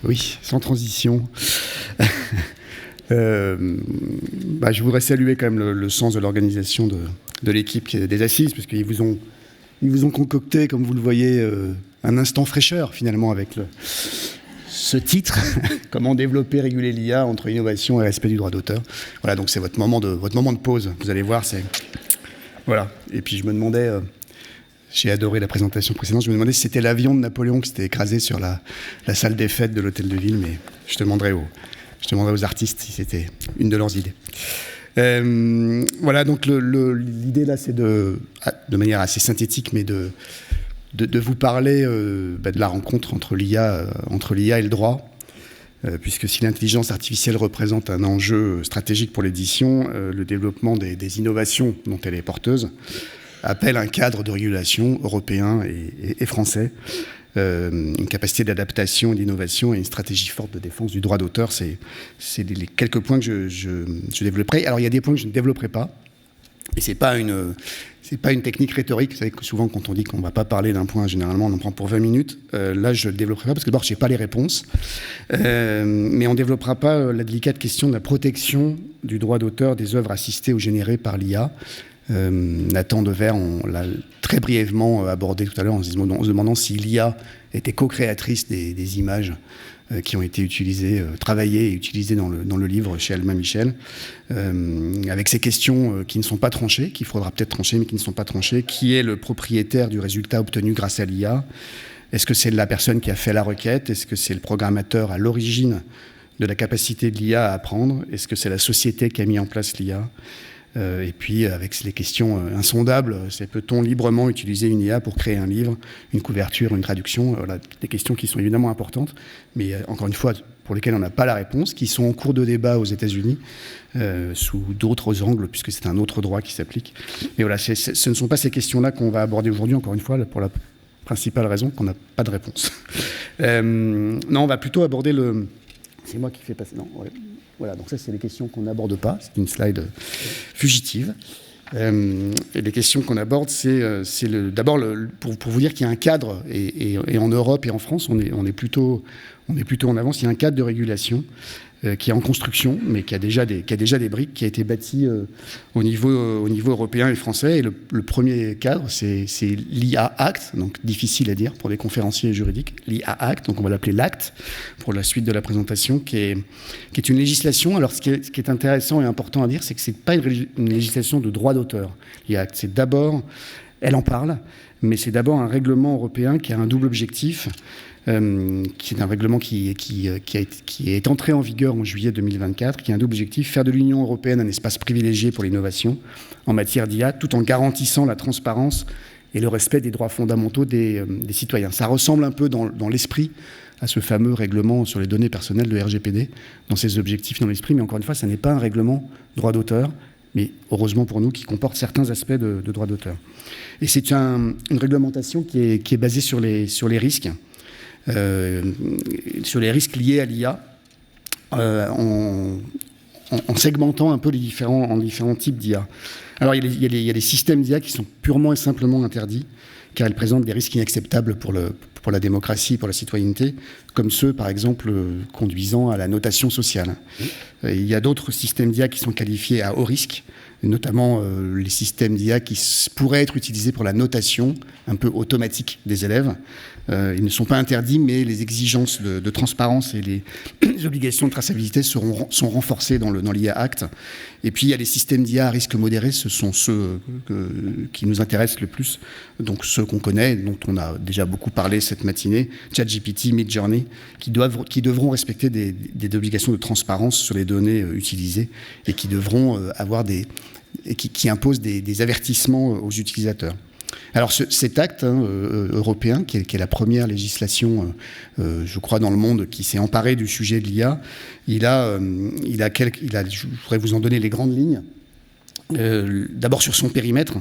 Oui, sans transition. Je voudrais saluer quand même le sens de l'organisation de l'équipe des Assises, parce qu'ils vous ont concocté, comme vous le voyez, un instant fraîcheur finalement avec ce titre, comment développer, réguler l'IA entre innovation et respect du droit d'auteur. Voilà, donc c'est votre moment de pause. Vous allez voir, c'est voilà. Et puis je me demandais, j'ai adoré la présentation précédente, je me demandais si c'était l'avion de Napoléon qui s'était écrasé sur la salle des fêtes de l'hôtel de ville, mais je demanderai aux artistes si c'était une de leurs idées. Voilà, donc l'idée là, c'est de manière assez synthétique, mais de vous parler de la rencontre entre l'IA et le droit, puisque si l'intelligence artificielle représente un enjeu stratégique pour l'édition, le développement des innovations dont elle est porteuse appelle un cadre de régulation européen et français, une capacité d'adaptation et d'innovation et une stratégie forte de défense du droit d'auteur. C'est les quelques points que je développerai. Alors il y a des points que je ne développerai pas, et c'est pas une technique rhétorique. Vous savez que souvent, quand on dit qu'on ne va pas parler d'un point, généralement, on en prend pour 20 minutes. Là, je ne le développerai pas parce que d'abord, je n'ai pas les réponses. Mais on ne développera pas la délicate question de la protection du droit d'auteur des œuvres assistées ou générées par l'IA. Nathan Dever, on l'a très brièvement abordé tout à l'heure en se demandant si l'IA était co-créatrice des images qui ont été utilisées, travaillées et utilisées dans le livre chez Alma Michel, avec ces questions qui ne sont pas tranchées, qu'il faudra peut-être trancher, mais qui ne sont pas tranchées. Qui est le propriétaire du résultat obtenu grâce à l'IA? Est-ce que c'est la personne qui a fait la requête? Est-ce que c'est le programmateur à l'origine de la capacité de l'IA à apprendre? Est-ce que c'est la société qui a mis en place l'IA? Et puis, avec les questions insondables, c'est peut-on librement utiliser une IA pour créer un livre, une couverture, une traduction? Voilà, des questions qui sont évidemment importantes, mais encore une fois, pour lesquelles on n'a pas la réponse, qui sont en cours de débat aux États-Unis, sous d'autres angles, puisque c'est un autre droit qui s'applique. Mais voilà, ce ne sont pas ces questions-là qu'on va aborder aujourd'hui, encore une fois, pour la principale raison qu'on n'a pas de réponse. Non, on va plutôt aborder le... C'est moi qui fais passer... Non, ouais. Voilà, donc ça, c'est les questions qu'on n'aborde pas. C'est une slide fugitive. Et les questions qu'on aborde, c'est d'abord, pour vous dire qu'il y a un cadre, et en Europe et en France, on est plutôt en avance. Il y a un cadre de régulation qui est en construction, mais qui a déjà des briques, qui a été bâti au niveau européen et français. Et le premier cadre, c'est l'IA Act, donc difficile à dire pour les conférenciers juridiques. L'IA Act, donc on va l'appeler l'Acte pour la suite de la présentation, qui est une législation. Alors ce qui est intéressant et important à dire, c'est que c'est pas une législation de droit d'auteur. L'IA Act, c'est d'abord, elle en parle, mais c'est d'abord un règlement européen qui a un double objectif. Qui est un règlement qui est entré en vigueur en juillet 2024, qui a un double objectif: faire de l'Union européenne un espace privilégié pour l'innovation en matière d'IA, tout en garantissant la transparence et le respect des droits fondamentaux des citoyens. Ça ressemble un peu dans l'esprit à ce fameux règlement sur les données personnelles de RGPD, dans ses objectifs, dans l'esprit, mais encore une fois, ça n'est pas un règlement droit d'auteur, mais heureusement pour nous, qui comporte certains aspects de droit d'auteur. Et c'est une réglementation qui est basée sur les risques, sur les risques liés à l'IA, en segmentant un peu les différents types d'IA. Alors, il y a des systèmes d'IA qui sont purement et simplement interdits, car ils présentent des risques inacceptables pour la démocratie, pour la citoyenneté, comme ceux, par exemple, conduisant à la notation sociale. Il y a d'autres systèmes d'IA qui sont qualifiés à haut risque, notamment les systèmes d'IA qui pourraient être utilisés pour la notation un peu automatique des élèves. Ils ne sont pas interdits, mais les exigences de transparence et les obligations de traçabilité sont renforcées dans l'IA Act. Et puis il y a les systèmes d'IA à risque modéré, ce sont ceux qui nous intéressent le plus, donc ceux qu'on connaît, dont on a déjà beaucoup parlé cette matinée, ChatGPT, Midjourney, qui devront respecter des obligations de transparence sur les données utilisées et qui devront qui imposent des avertissements aux utilisateurs. Alors cet acte européen, qui est la première législation, je crois, dans le monde qui s'est emparée du sujet de l'IA, je voudrais vous en donner les grandes lignes. D'abord sur son périmètre.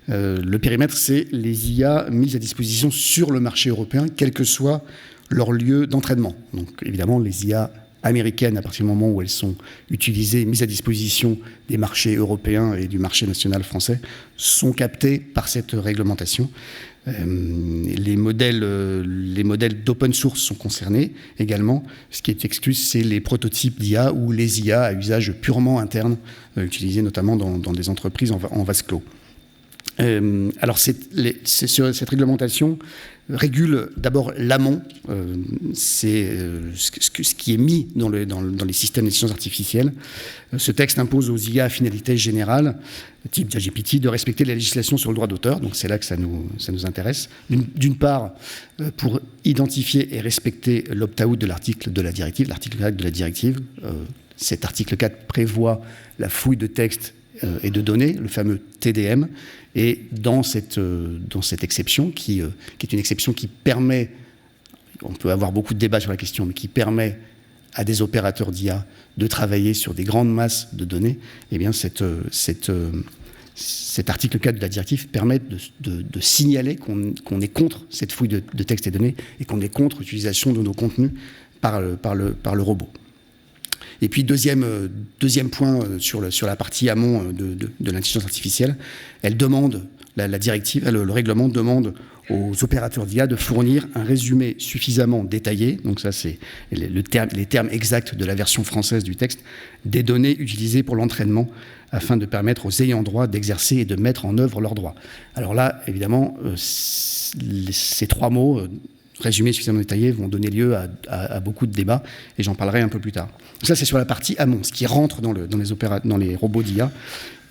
Le périmètre, c'est les IA mises à disposition sur le marché européen, quel que soit leur lieu d'entraînement. Donc évidemment, les IA américaines, à partir du moment où elles sont utilisées, mises à disposition des marchés européens et du marché national français, sont captées par cette réglementation. Les modèles d'open source sont concernés également. Ce qui est exclu, c'est les prototypes d'IA ou les IA à usage purement interne, utilisés notamment dans des entreprises en vase clos. Alors, cette réglementation régule d'abord l'amont, c'est ce qui est mis dans les systèmes d'intelligence artificielle. Ce texte impose aux IA à finalité générale, type ChatGPT, de respecter la législation sur le droit d'auteur, donc c'est là que ça nous intéresse. D'une part, pour identifier et respecter l'opt-out de l'article de la directive, l'article 4 de la directive. Cet article 4 prévoit la fouille de texte et de données, le fameux TDM, et dans cette exception, qui est une exception qui permet, on peut avoir beaucoup de débats sur la question, mais qui permet à des opérateurs d'IA de travailler sur des grandes masses de données, eh bien cet article 4 de la directive permet de signaler qu'on est contre cette fouille de texte et données et qu'on est contre l'utilisation de nos contenus par le robot. Et puis deuxième point sur la partie amont de l'intelligence artificielle, elle demande, la directive, le règlement demande aux opérateurs d'IA de fournir un résumé suffisamment détaillé, donc ça c'est les termes exacts de la version française du texte, des données utilisées pour l'entraînement afin de permettre aux ayants droit d'exercer et de mettre en œuvre leurs droits. Alors là, évidemment, ces trois mots, résumés suffisamment détaillés, vont donner lieu à beaucoup de débats, et j'en parlerai un peu plus tard. Ça, c'est sur la partie amont, ce qui rentre dans les robots d'IA.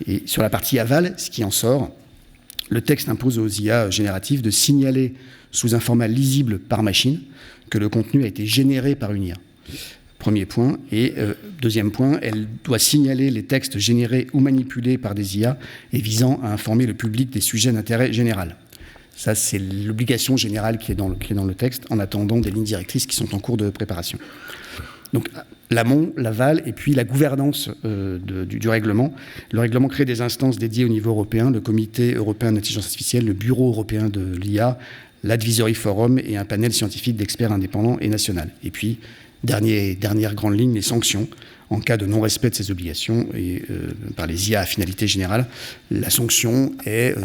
Et sur la partie aval, ce qui en sort, le texte impose aux IA génératives de signaler sous un format lisible par machine que le contenu a été généré par une IA. Premier point. Et deuxième point, elle doit signaler les textes générés ou manipulés par des IA et visant à informer le public des sujets d'intérêt général. Ça, c'est l'obligation générale qui est dans le texte, en attendant des lignes directrices qui sont en cours de préparation. Donc, l'amont, l'aval, et puis la gouvernance du règlement. Le règlement crée des instances dédiées au niveau européen, le Comité européen d'intelligence artificielle, le Bureau européen de l'IA, l'Advisory Forum et un panel scientifique d'experts indépendants et national. Et puis, dernière grande ligne, les sanctions. En cas de non-respect de ces obligations et, par les IA à finalité générale, la sanction est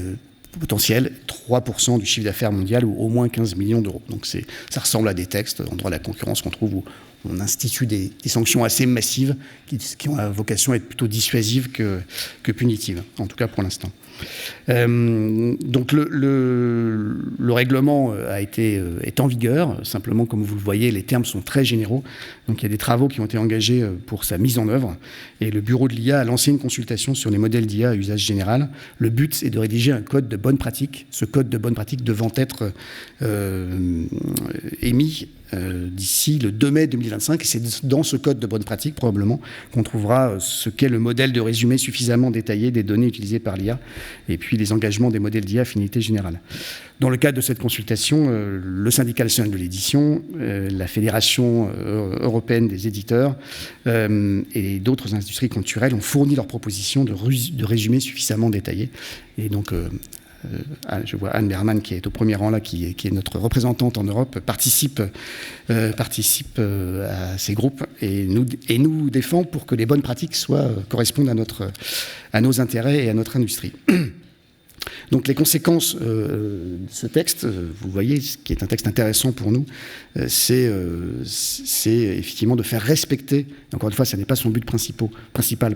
potentiel 3% du chiffre d'affaires mondial ou au moins 15 millions d'euros. Donc ça ressemble à des textes en droit de la concurrence qu'on trouve où on institue des sanctions assez massives qui ont la vocation à être plutôt dissuasives que punitives, en tout cas pour l'instant. Donc le règlement est en vigueur. Simplement, comme vous le voyez, les termes sont très généraux. Donc il y a des travaux qui ont été engagés pour sa mise en œuvre. Et le bureau de l'IA a lancé une consultation sur les modèles d'IA à usage général. Le but, c'est de rédiger un code de bonne pratique. Ce code de bonne pratique devant être émis d'ici le 2 mai 2025. Et c'est dans ce code de bonne pratique, probablement, qu'on trouvera ce qu'est le modèle de résumé suffisamment détaillé des données utilisées par l'IA et puis les engagements des modèles d'IA à finalité générale. Dans le cadre de cette consultation, le syndicat national de l'édition, la Fédération européenne des éditeurs et d'autres industries culturelles ont fourni leurs propositions de résumés suffisamment détaillés. Et donc, je vois Anne Berman qui est au premier rang là, qui est notre représentante en Europe, participe à ces groupes et nous défend pour que les bonnes pratiques correspondent à nos intérêts et à notre industrie. Donc les conséquences de ce texte, vous voyez, ce qui est un texte intéressant pour nous, c'est effectivement de faire respecter, encore une fois, ce n'est pas son but principal,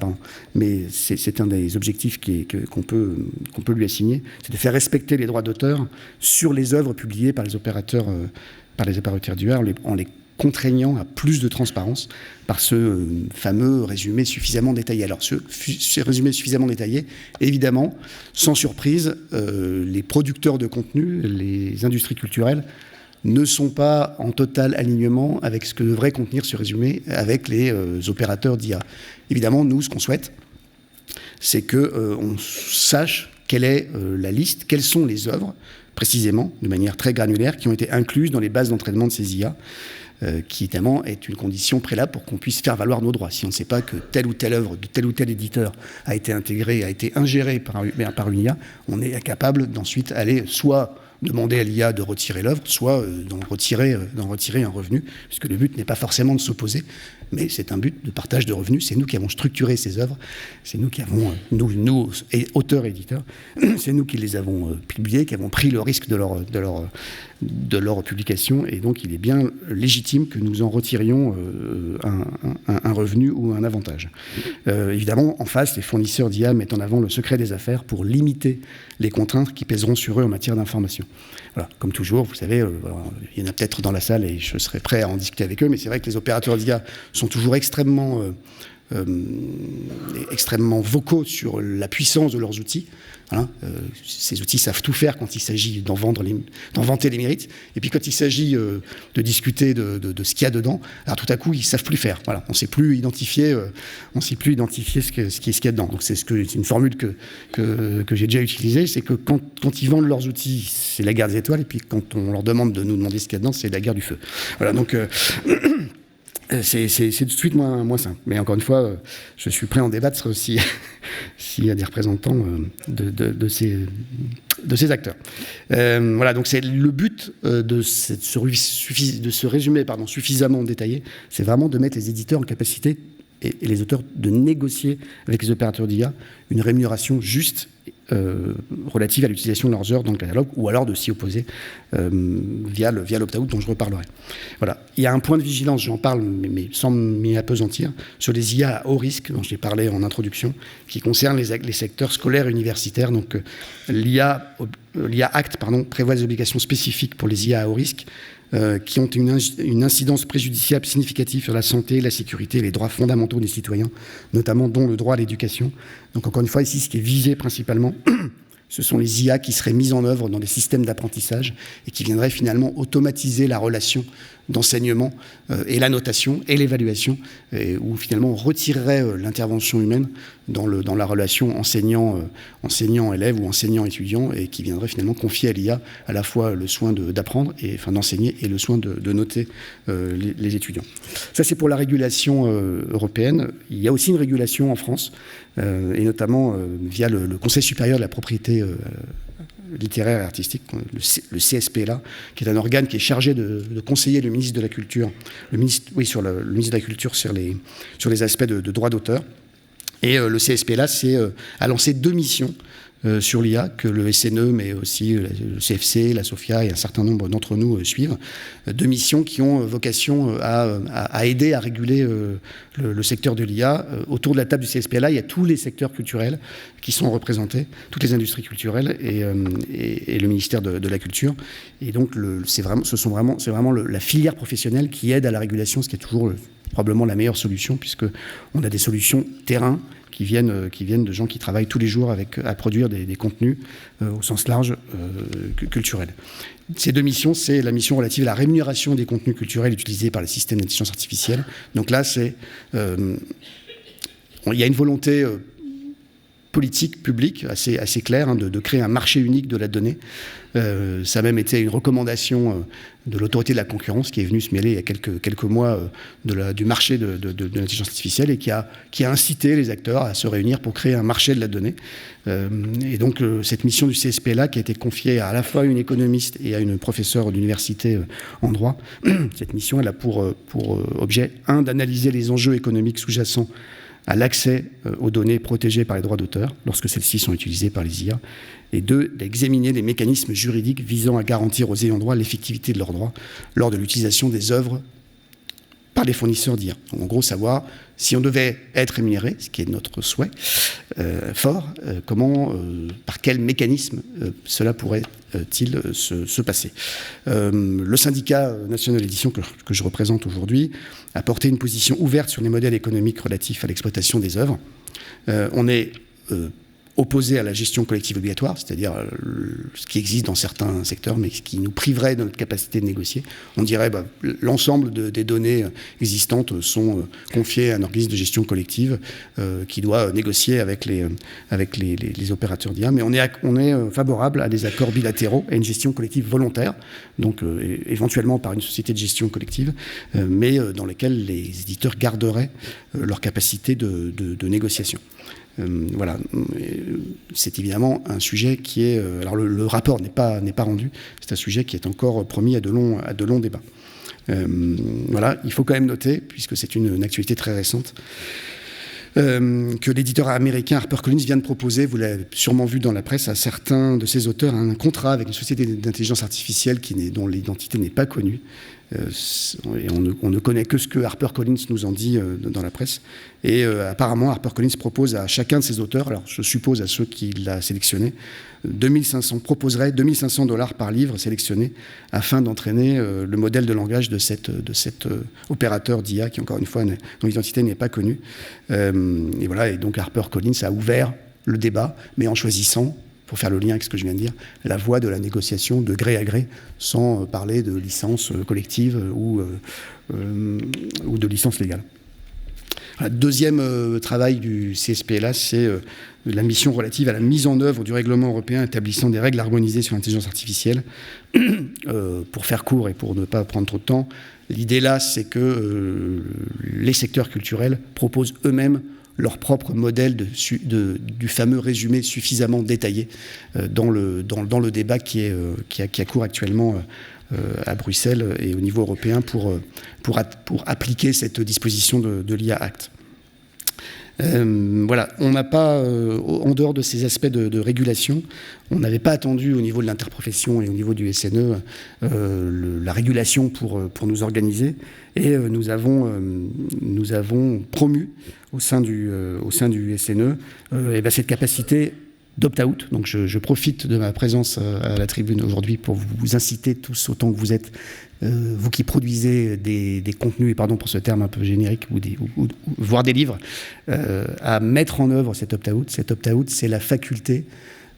mais c'est un des objectifs qu'on peut lui assigner, c'est de faire respecter les droits d'auteur sur les œuvres publiées par les opérateurs d'IA en les contraignant à plus de transparence par ce fameux résumé suffisamment détaillé. Alors, ce résumé suffisamment détaillé, évidemment, sans surprise, les producteurs de contenu, les industries culturelles, ne sont pas en total alignement avec ce que devrait contenir ce résumé avec les opérateurs d'IA. Évidemment, nous, ce qu'on souhaite, c'est qu'on sache quelle est la liste, quelles sont les œuvres, précisément, de manière très granulaire, qui ont été incluses dans les bases d'entraînement de ces IA, qui évidemment est une condition préalable pour qu'on puisse faire valoir nos droits. Si on ne sait pas que telle ou telle œuvre de tel ou tel éditeur a été intégrée, a été ingérée par une IA, on est incapable d'ensuite aller soit demander à l'IA de retirer l'œuvre, soit d'en retirer un revenu, puisque le but n'est pas forcément de s'opposer, mais c'est un but de partage de revenus. C'est nous qui avons structuré ces œuvres, c'est nous qui avons, nous auteurs et éditeurs, c'est nous qui les avons publiées, qui avons pris le risque de leur publication, et donc il est bien légitime que nous en retirions un revenu ou un avantage. Évidemment, en face, les fournisseurs d'IA mettent en avant le secret des affaires pour limiter les contraintes qui pèseront sur eux en matière d'information. Voilà, comme toujours, vous savez, il y en a peut-être dans la salle et je serai prêt à en discuter avec eux, mais c'est vrai que les opérateurs d'IA sont toujours extrêmement vocaux sur la puissance de leurs outils. Voilà, ces outils savent tout faire quand il s'agit d'en vanter les mérites. Et puis quand il s'agit de discuter de ce qu'il y a dedans, alors tout à coup, ils ne savent plus faire. Voilà, on ne sait plus identifier ce qu'il y a dedans. Donc c'est une formule que j'ai déjà utilisée, c'est que quand ils vendent leurs outils, c'est la guerre des étoiles, et puis quand on leur demande de nous demander ce qu'il y a dedans, c'est la guerre du feu. Voilà, donc... c'est tout de suite moins simple. Mais encore une fois, je suis prêt à en débattre s'il y a des représentants de ces acteurs. Voilà, donc c'est le but de ce résumé suffisamment détaillé, c'est vraiment de mettre les éditeurs en capacité et les auteurs de négocier avec les opérateurs d'IA une rémunération juste relative à l'utilisation de leurs heures dans le catalogue, ou alors de s'y opposer via l'opt-out dont je reparlerai. Voilà. Il y a un point de vigilance, j'en parle, mais sans m'y appesantir, sur les IA à haut risque, dont j'ai parlé en introduction, qui concernent les secteurs scolaires et universitaires. Donc l'IA Act prévoit des obligations spécifiques pour les IA à haut risque, qui ont une incidence préjudiciable significative sur la santé, la sécurité et les droits fondamentaux des citoyens, notamment dont le droit à l'éducation. Donc encore une fois, ici, ce qui est visé principalement, ce sont les IA qui seraient mises en œuvre dans des systèmes d'apprentissage et qui viendraient finalement automatiser la relation d'enseignement et la notation et l'évaluation, où finalement on retirerait l'intervention humaine dans la relation enseignant-élève ou enseignant-étudiant, et qui viendrait finalement confier à l'IA à la fois le soin d'apprendre, d'enseigner, et le soin de noter les étudiants. Ça, c'est pour la régulation européenne. Il y a aussi une régulation en France, et notamment via le Conseil supérieur de la propriété littéraire et artistique, le CSPLA, qui est un organe qui est chargé de conseiller le ministre de la Culture, le ministre de la Culture sur les aspects de droit d'auteur. Et le CSPLA a lancé 2 missions sur l'IA que le SNE, mais aussi le CFC, la SOFIA et un certain nombre d'entre nous suivent. 2 missions qui ont vocation à aider à réguler le secteur de l'IA. Autour de la table du CSPLA, il y a tous les secteurs culturels qui sont représentés, toutes les industries culturelles et le ministère de la Culture. Et donc, c'est vraiment la filière professionnelle qui aide à la régulation, ce qui est toujours probablement la meilleure solution, puisqu'on a des solutions terrain qui viennent de gens qui travaillent tous les jours à produire des contenus au sens large culturels. Ces 2 missions, c'est la mission relative à la rémunération des contenus culturels utilisés par les systèmes d'intelligence artificielle. Donc là, il y a une volonté politique publique assez claire de créer un marché unique de la donnée. Ça a même été une recommandation de l'autorité de la concurrence qui est venue se mêler il y a quelques mois du marché de l'intelligence artificielle, et qui a incité les acteurs à se réunir pour créer un marché de la donnée. Et donc cette mission du CSPLA, qui a été confiée à la fois à une économiste et à une professeure d'université en droit, cette mission, elle a pour objet, d'analyser les enjeux économiques sous-jacents à l'accès aux données protégées par les droits d'auteur lorsque celles-ci sont utilisées par les IA, et 2, d'examiner les mécanismes juridiques visant à garantir aux ayants droit l'effectivité de leurs droits lors de l'utilisation des œuvres par les fournisseurs d'IA. Donc, en gros, savoir si on devait être rémunéré, ce qui est notre souhait fort, par quel mécanisme cela pourrait-il se passer. Le syndicat national d'édition que je représente aujourd'hui a porté une position ouverte sur les modèles économiques relatifs à l'exploitation des œuvres. On est opposé à la gestion collective obligatoire, c'est-à-dire ce qui existe dans certains secteurs, mais ce qui nous priverait de notre capacité de négocier. On dirait l'ensemble des données existantes sont confiées à un organisme de gestion collective qui doit négocier avec les opérateurs d'IA, mais on est favorable à des accords bilatéraux, à une gestion collective volontaire, donc éventuellement par une société de gestion collective, mais dans lesquels les éditeurs garderaient leur capacité de négociation. Voilà, c'est évidemment un sujet qui est... alors le rapport n'est pas rendu, c'est un sujet qui est encore promis à de longs débats. Voilà, il faut quand même noter, puisque c'est une actualité très récente, que l'éditeur américain HarperCollins vient de proposer, vous l'avez sûrement vu dans la presse, à certains de ses auteurs un contrat avec une société d'intelligence artificielle dont l'identité n'est pas connue. Et on ne connaît que ce que HarperCollins nous en dit dans la presse. Et apparemment, HarperCollins propose à chacun de ses auteurs, alors je suppose à ceux qu'il a sélectionnés, proposerait $2 500 par livre sélectionné afin d'entraîner le modèle de langage de cet opérateur d'IA qui, encore une fois, dont l'identité n'est pas connue. Et voilà, et donc HarperCollins a ouvert le débat, mais en choisissant, pour faire le lien avec ce que je viens de dire, la voie de la négociation de gré à gré, sans parler de licence collective ou de licence légale. Le deuxième travail du CSPLA, c'est la mission relative à la mise en œuvre du règlement européen établissant des règles harmonisées sur l'intelligence artificielle. Pour faire court et pour ne pas prendre trop de temps, l'idée là, c'est que les secteurs culturels proposent eux-mêmes leur propre modèle du fameux résumé suffisamment détaillé dans le débat qui a cours actuellement à Bruxelles et au niveau européen pour appliquer cette disposition de l'IA Act. Voilà, on n'a pas, en dehors de ces aspects de régulation, on n'avait pas attendu au niveau de l'interprofession et au niveau du SNE la régulation pour nous organiser, et nous avons promu au sein du SNE cette capacité d'opt-out. Donc je profite de ma présence à la tribune aujourd'hui pour vous inciter tous, autant que vous êtes, vous qui produisez des contenus, et pardon pour ce terme un peu générique, voire des livres, à mettre en œuvre cet opt-out. Cet opt-out, c'est la faculté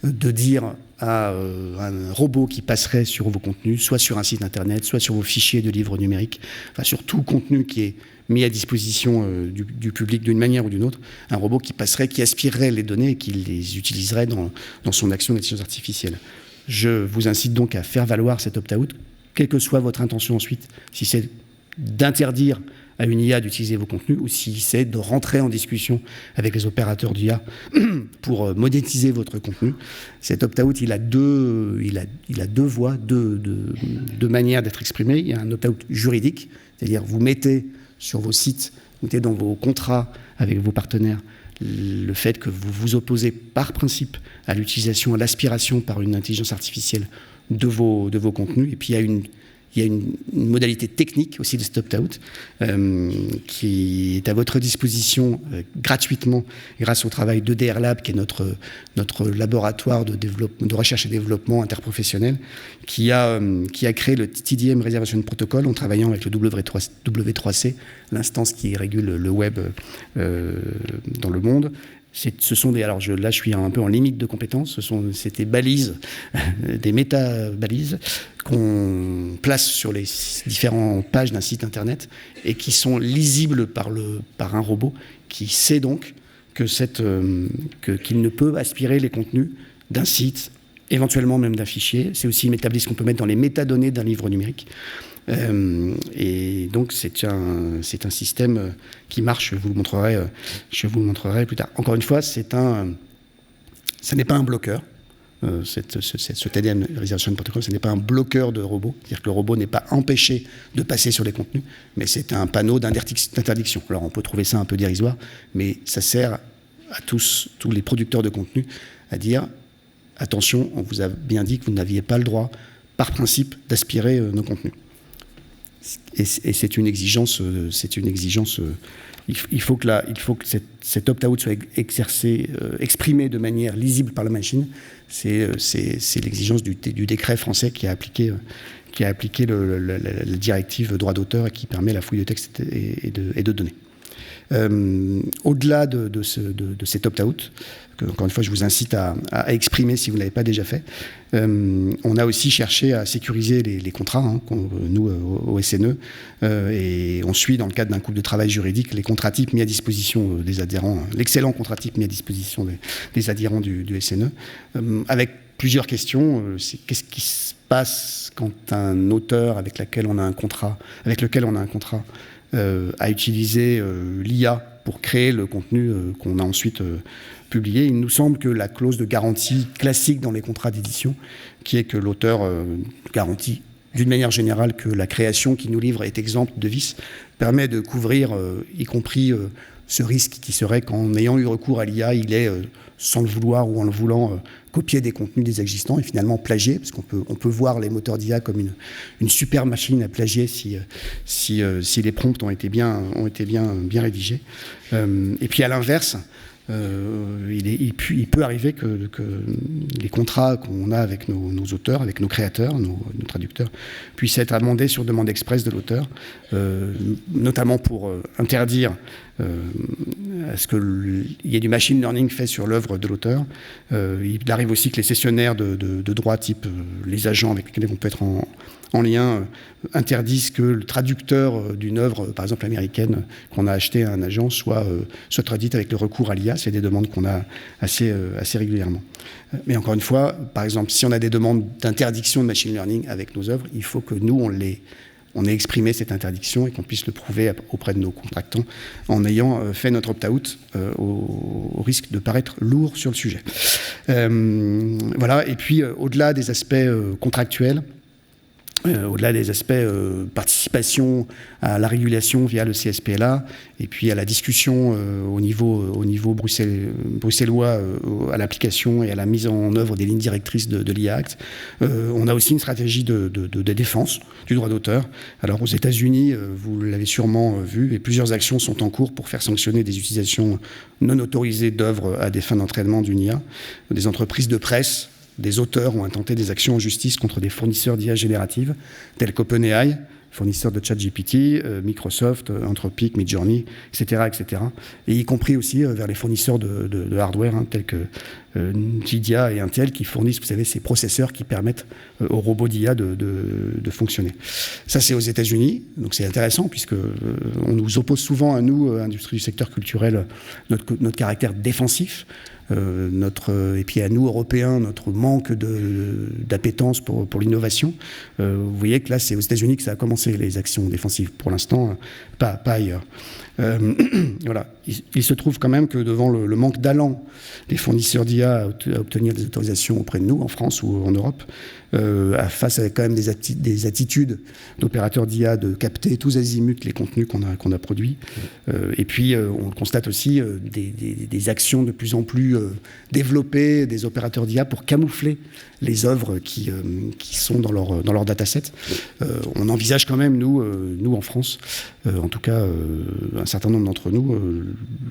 de dire à un robot qui passerait sur vos contenus, soit sur un site internet, soit sur vos fichiers de livres numériques, enfin sur tout contenu qui est mis à disposition du public d'une manière ou d'une autre, un robot qui passerait, qui aspirerait les données et qui les utiliserait dans son action d'intelligence artificielle. Je vous incite donc à faire valoir cet opt-out, quelle que soit votre intention ensuite, si c'est d'interdire à une IA d'utiliser vos contenus ou si c'est de rentrer en discussion avec les opérateurs d'IA pour monétiser votre contenu. Cet opt-out, il a deux voies, deux manières d'être exprimé. Il y a un opt-out juridique, c'est-à-dire vous mettez sur vos sites, vous mettez dans vos contrats avec vos partenaires le fait que vous vous opposez par principe à l'utilisation, à l'aspiration par une intelligence artificielle de vos contenus. Et puis il y a une modalité technique aussi de cet opt-out qui est à votre disposition gratuitement grâce au travail de DR Lab, qui est notre laboratoire de recherche et développement interprofessionnel, qui a créé le TDM Reservation Protocol en travaillant avec le W3C, l'instance qui régule le web dans le monde. Ce sont là je suis un peu en limite de compétences, c'est des balises, des méta-balises qu'on place sur les différentes pages d'un site internet et qui sont lisibles par un robot qui sait donc qu'il ne peut aspirer les contenus d'un site, éventuellement même d'un fichier. C'est aussi une méta-balise qu'on peut mettre dans les métadonnées d'un livre numérique. Et donc c'est un système qui marche. Je vous le montrerai plus tard. Encore une fois, ce n'est pas un bloqueur. Ce TDM Reservation Protocol, ce n'est pas un bloqueur de robot. C'est-à-dire que le robot n'est pas empêché de passer sur les contenus, mais c'est un panneau d'interdiction. Alors on peut trouver ça un peu dérisoire, mais ça sert à tous les producteurs de contenu à dire attention, on vous a bien dit que vous n'aviez pas le droit, par principe, d'aspirer nos contenus. Et c'est une exigence. Il faut que cet opt-out soit exercé, exprimé de manière lisible par la machine. C'est l'exigence du décret français qui a appliqué la directive droit d'auteur et qui permet la fouille de texte et de données. Au-delà de cet opt-out, que, encore une fois, je vous incite à exprimer si vous ne l'avez pas déjà fait, on a aussi cherché à sécuriser les contrats, nous, au SNE, et on suit, dans le cadre d'un groupe de travail juridique, les contrats types mis à disposition des adhérents, l'excellent contrat type mis à disposition des adhérents du SNE, avec plusieurs questions. Qu'est-ce qui se passe quand un auteur avec lequel on a un contrat a utilisé l'IA pour créer le contenu qu'on a ensuite publié. Il nous semble que la clause de garantie classique dans les contrats d'édition, qui est que l'auteur garantit d'une manière générale que la création qu'il nous livre est exempte de vices, permet de couvrir, y compris ce risque qui serait qu'en ayant eu recours à l'IA, il est, sans le vouloir ou en le voulant, copier des contenus des existants et finalement plagier, parce qu'on peut voir les moteurs d'IA comme une super machine à plagier si les prompts ont été bien rédigés. Et puis à l'inverse, il peut arriver que les contrats qu'on a avec nos auteurs, avec nos créateurs, nos traducteurs, puissent être amendés sur demande expresse de l'auteur, notamment pour interdire à ce qu'il y ait du machine learning fait sur l'œuvre de l'auteur. Il arrive aussi que les cessionnaires de droits, type les agents avec lesquels on peut être en lien, interdisent que le traducteur d'une œuvre, par exemple américaine, qu'on a acheté à un agent, soit traduite avec le recours à l'IA. C'est des demandes qu'on a assez régulièrement. Mais encore une fois, par exemple, si on a des demandes d'interdiction de machine learning avec nos œuvres, il faut que nous, on ait exprimé cette interdiction et qu'on puisse le prouver auprès de nos contractants en ayant fait notre opt-out au risque de paraître lourd sur le sujet. Voilà. Et puis, au-delà des aspects contractuels, au-delà des aspects participation à la régulation via le CSPLA et puis à la discussion au niveau bruxellois à l'application et à la mise en œuvre des lignes directrices de l'IA Act, on a aussi une stratégie de défense du droit d'auteur. Alors aux États-Unis, vous l'avez sûrement vu, et plusieurs actions sont en cours pour faire sanctionner des utilisations non autorisées d'œuvres à des fins d'entraînement d'une IA. Des entreprises de presse, des auteurs ont intenté des actions en justice contre des fournisseurs d'IA générative, tels qu'OpenAI, fournisseurs de ChatGPT, Microsoft, Anthropic, Midjourney, etc., etc. Et y compris aussi vers les fournisseurs de hardware, tels que Nvidia et Intel, qui fournissent, vous savez, ces processeurs qui permettent aux robots d'IA de fonctionner. Ça, c'est aux États-Unis, donc c'est intéressant, puisque on nous oppose souvent à nous, industrie du secteur culturel, notre caractère défensif. Et puis à nous, Européens, notre manque d'appétence pour l'innovation. Vous voyez que là, c'est aux États-Unis que ça a commencé, les actions défensives. Pour l'instant, pas ailleurs. Voilà. Il se trouve quand même que devant le manque d'allant des fournisseurs d'IA à obtenir des autorisations auprès de nous, en France ou en Europe, face à quand même des attitudes d'opérateurs d'IA de capter tous azimuts les contenus qu'on a produits. Et puis, on constate aussi des actions de plus en plus développées des opérateurs d'IA pour camoufler les œuvres qui sont dans leur dataset. On envisage quand même, nous en France, en tout cas un certain nombre d'entre nous,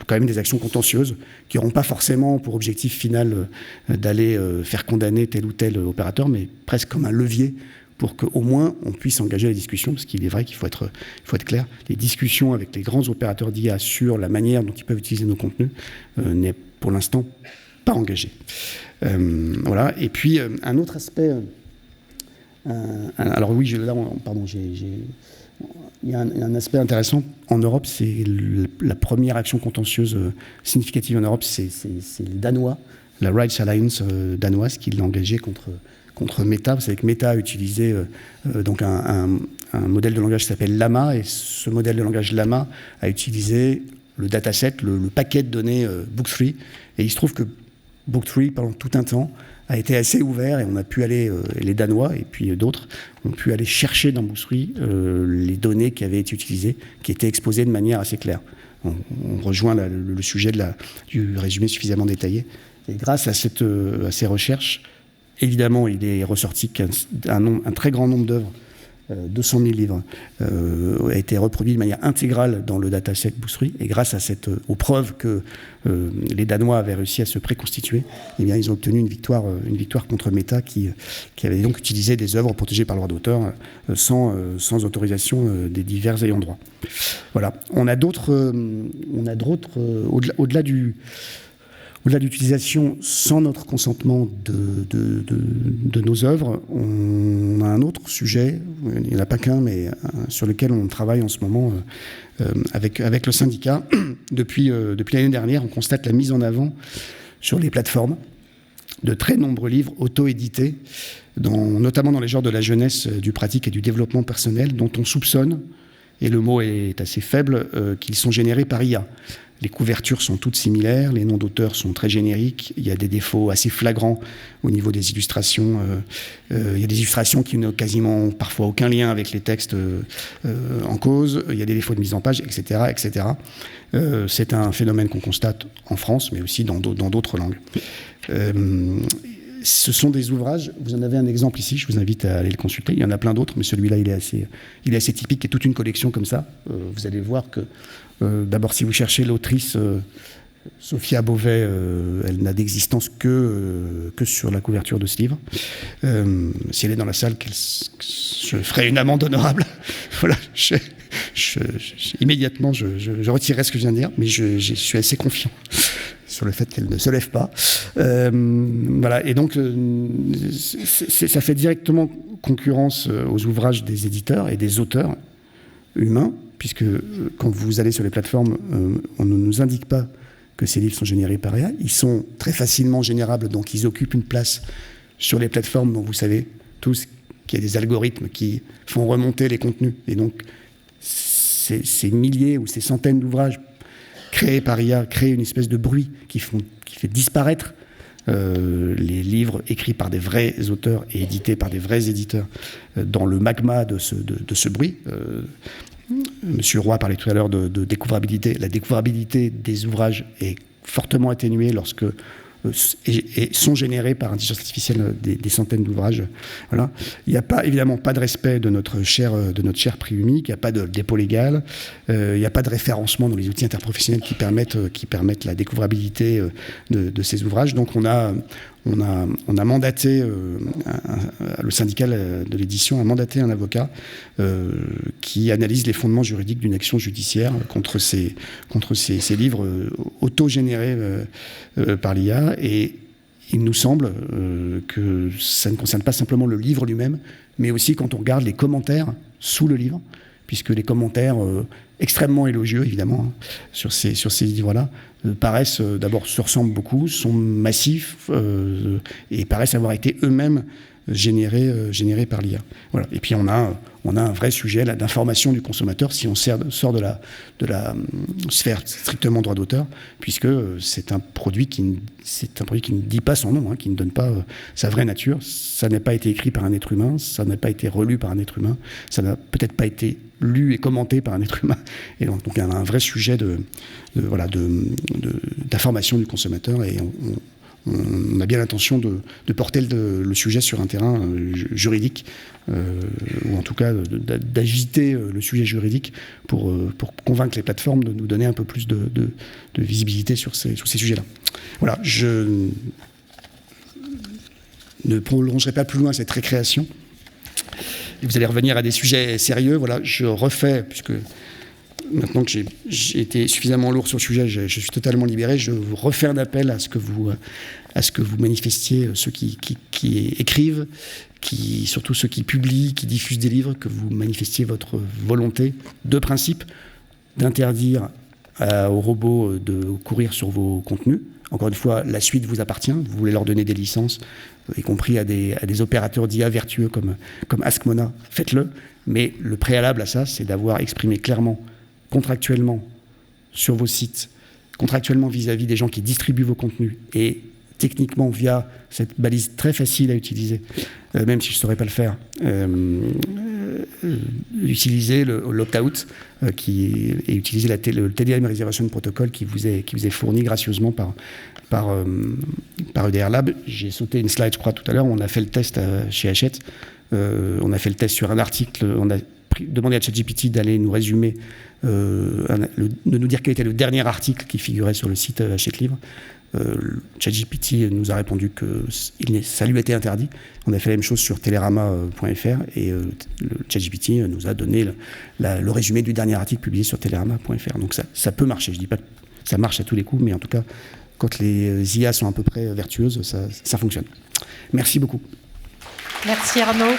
quand même des actions contentieuses qui n'auront pas forcément pour objectif final d'aller faire condamner tel ou tel opérateur, mais presque comme un levier pour qu'au moins on puisse engager la discussion, parce qu'il est vrai qu'il faut être clair, les discussions avec les grands opérateurs d'IA sur la manière dont ils peuvent utiliser nos contenus n'est pour l'instant pas engagée. Voilà. Et puis un autre aspect, alors oui, il y a un aspect intéressant en Europe, c'est la première action contentieuse significative en Europe, c'est les Danois, la Rights Alliance danoise qui l'a engagée contre Meta. Vous savez que Meta a utilisé donc un modèle de langage qui s'appelle Llama, et ce modèle de langage Llama a utilisé le dataset, le paquet de données Book3, et il se trouve que Book3, pendant tout un temps, a été assez ouvert, et on a pu aller, les Danois et puis d'autres, ont pu aller chercher dans Book3 les données qui avaient été utilisées, qui étaient exposées de manière assez claire. On rejoint le sujet du résumé suffisamment détaillé. Et grâce à ces recherches, évidemment, il est ressorti qu'un très grand nombre d'œuvres, 200 000 livres, a été reproduit de manière intégrale dans le dataset Book3, et grâce aux preuves que les Danois avaient réussi à se préconstituer, eh bien, ils ont obtenu une victoire contre Meta qui avait donc utilisé des œuvres protégées par le droit d'auteur sans autorisation des divers ayants droit. Voilà. On a d'autres au-delà d'utilisation sans notre consentement de nos œuvres, on a un autre sujet, il n'y en a pas qu'un, mais sur lequel on travaille en ce moment avec le syndicat. Depuis l'année dernière, on constate la mise en avant sur les plateformes de très nombreux livres auto-édités, notamment dans les genres de la jeunesse, du pratique et du développement personnel, dont on soupçonne, et le mot est assez faible, qu'ils sont générés par IA. Les couvertures sont toutes similaires, les noms d'auteurs sont très génériques, il y a des défauts assez flagrants au niveau des illustrations. Il y a des illustrations qui n'ont quasiment parfois aucun lien avec les textes en cause, il y a des défauts de mise en page, etc. etc. C'est un phénomène qu'on constate en France, mais aussi dans d'autres langues. Ce sont des ouvrages, vous en avez un exemple ici, je vous invite à aller le consulter, il y en a plein d'autres, mais celui-là il est assez typique, il y a toute une collection comme ça. Vous allez voir que, d'abord si vous cherchez l'autrice Sophia Beauvais, elle n'a d'existence que sur la couverture de ce livre. Si elle est dans la salle, je ferai une amende honorable. Voilà, immédiatement je retirerai ce que je viens de dire, mais je suis assez confiant sur le fait qu'elle ne se lève pas. Voilà, et donc ça fait directement concurrence aux ouvrages des éditeurs et des auteurs humains, puisque quand vous allez sur les plateformes, on ne nous indique pas que ces livres sont générés par IA. Ils sont très facilement générables, donc ils occupent une place sur les plateformes dont vous savez tous qu'il y a des algorithmes qui font remonter les contenus. Et donc, ces milliers ou ces centaines d'ouvrages créés par IA créent une espèce de bruit qui fait disparaître les livres écrits par des vrais auteurs et édités par des vrais éditeurs dans le magma de ce bruit. Monsieur Roy parlait tout à l'heure de découvrabilité. La découvrabilité des ouvrages est fortement atténuée lorsque et sont générés par intelligence artificielle des centaines d'ouvrages. Voilà. Il n'y a évidemment pas de respect de notre cher prix unique, il n'y a pas de dépôt légal, il n'y a pas de référencement dans les outils interprofessionnels qui permettent la découvrabilité de ces ouvrages. Donc on a mandaté, le syndicat de l'édition a mandaté un avocat qui analyse les fondements juridiques d'une action judiciaire contre ces livres auto-générés par l'IA. Et il nous semble que ça ne concerne pas simplement le livre lui-même, mais aussi quand on regarde les commentaires sous le livre, puisque les commentaires extrêmement élogieux, évidemment, sur ces livres-là, paraissent, d'abord, se ressemblent beaucoup, sont massifs et paraissent avoir été eux-mêmes générés par l'IA. Voilà. Et puis on a un vrai sujet d'information du consommateur si on sort de la sphère strictement droit d'auteur, puisque c'est un produit qui ne dit pas son nom, qui ne donne pas sa vraie nature. Ça n'a pas été écrit par un être humain, ça n'a pas été relu par un être humain, ça n'a peut-être pas été lu et commenté par un être humain. Et donc il y a un vrai sujet d'information du consommateur, et on a bien l'intention de porter le sujet sur un terrain juridique, ou en tout cas d'agiter le sujet juridique pour convaincre les plateformes de nous donner un peu plus de visibilité sur ces sujets-là. Voilà, je ne prolongerai pas plus loin cette récréation. Vous allez revenir à des sujets sérieux. Voilà, je refais, puisque maintenant que j'ai été suffisamment lourd sur le sujet, je suis totalement libéré. Je vous refais un appel à ce que vous manifestiez, ceux qui écrivent, surtout ceux qui publient, qui diffusent des livres, que vous manifestiez votre volonté de principe d'interdire aux robots de courir sur vos contenus. Encore une fois, la suite vous appartient. Vous voulez leur donner des licences, y compris à des opérateurs d'IA vertueux comme Askmona. Faites-le. Mais le préalable à ça, c'est d'avoir exprimé clairement, contractuellement, sur vos sites, contractuellement vis-à-vis des gens qui distribuent vos contenus, et techniquement via cette balise très facile à utiliser, même si je ne saurais pas le faire, utiliser l'opt-out et utiliser le TDM Reservation Protocol qui vous est fourni gracieusement par EDR Lab. J'ai sauté une slide, je crois, tout à l'heure. On a fait le test chez Hachette. On a fait le test sur un article. On a demandé à ChatGPT d'aller nous résumer, de nous dire quel était le dernier article qui figurait sur le site Hachette Livre. ChatGPT nous a répondu que ça lui était interdit. On a fait la même chose sur telerama.fr et ChatGPT nous a donné le résumé du dernier article publié sur telerama.fr. Donc ça peut marcher. Je ne dis pas que ça marche à tous les coups, mais en tout cas, quand les IA sont à peu près vertueuses, ça fonctionne. Merci beaucoup. Merci Arnaud.